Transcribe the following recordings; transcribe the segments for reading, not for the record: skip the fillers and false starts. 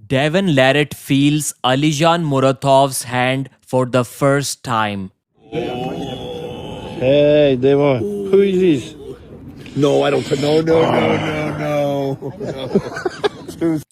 Devon Larratt feels Alijan Muratov's hand for the first time. Hey, Devon, who is this? No, I don't. No.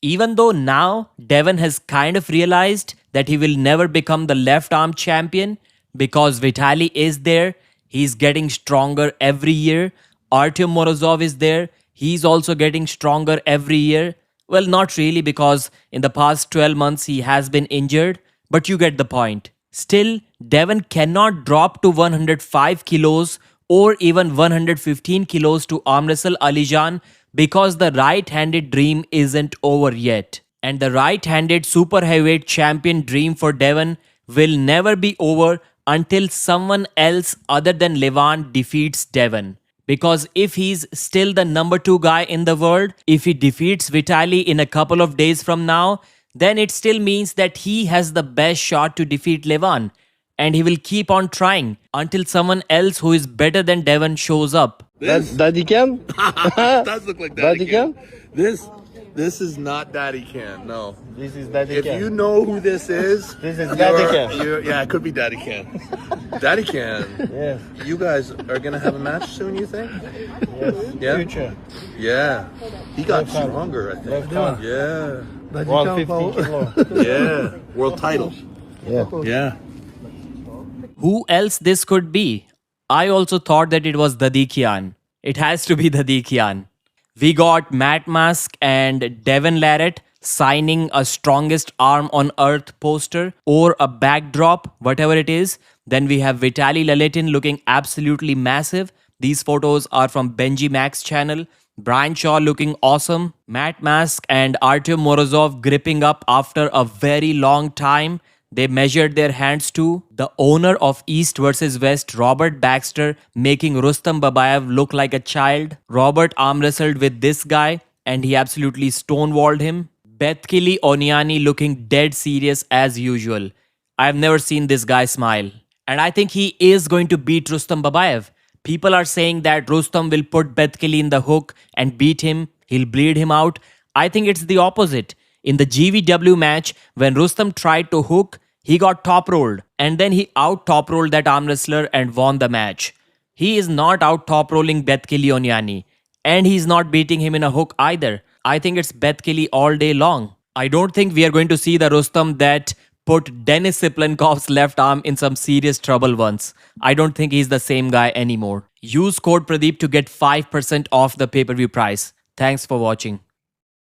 Even though now Devon has kind of realized that he will never become the left arm champion because Vitali is there, he's getting stronger every year. Artyom Morozov is there, he's also getting stronger every year. Well, not really because in the past 12 months he has been injured, but you get the point. Still, Devon cannot drop to 105 kilos or even 115 kilos to arm wrestle Alijan because the right-handed dream isn't over yet. And the right-handed super heavyweight champion dream for Devon will never be over until someone else other than Levan defeats Devon. Because if he's still the number 2 guy in the world, if he defeats Vitali in a couple of days from now, then it still means that he has the best shot to defeat Levan. And he will keep on trying until someone else who is better than Devon shows up. Daddy Can? Does look like Daddy Daddy Can. Can? This is not Daddy Can. No. This is Daddy If Can. you know who this is, This is Daddy Can. Yeah, it could be Daddy Can. Daddy Can. Yes, You guys are gonna have a match soon. You think? yes. Yeah. Future. Yeah. He got Left hand. stronger. I think. Left hand. Yeah. 150 kilo. Yeah. World title. Yeah. Yeah. Who else this could be? I also thought that it was Dadikian. It has to be Dadikian. We got Matt Mask and Devon Larratt signing a strongest arm on earth poster or a backdrop, whatever it is. Then we have Vitali Laletin looking absolutely massive. These photos are from Benji Max channel. Brian Shaw looking awesome. Matt Mask and Artyom Morozov gripping up after a very long time. They measured their hands too. The owner of East vs West, Robert Baxter, making Rustam Babayev look like a child. Robert arm wrestled with this guy and he absolutely stonewalled him. Bethkili Oniani looking dead serious as usual. I've never seen this guy smile. And I think he is going to beat Rustam Babayev. People are saying that Rustam will put Bethkili in the hook and beat him. He'll bleed him out. I think it's the opposite. In the GVW match, when Rustam tried to hook, he got top rolled and then he out top rolled that arm wrestler and won the match. He is not out top rolling Bethkili Oniani and he's not beating him in a hook either. I think it's Bethkili all day long. I don't think we are going to see the Rustam that put Denis Siplenkov's left arm in some serious trouble once. I don't think he's the same guy anymore. Use code Pradeep to get 5% off the pay-per-view price. Thanks for watching.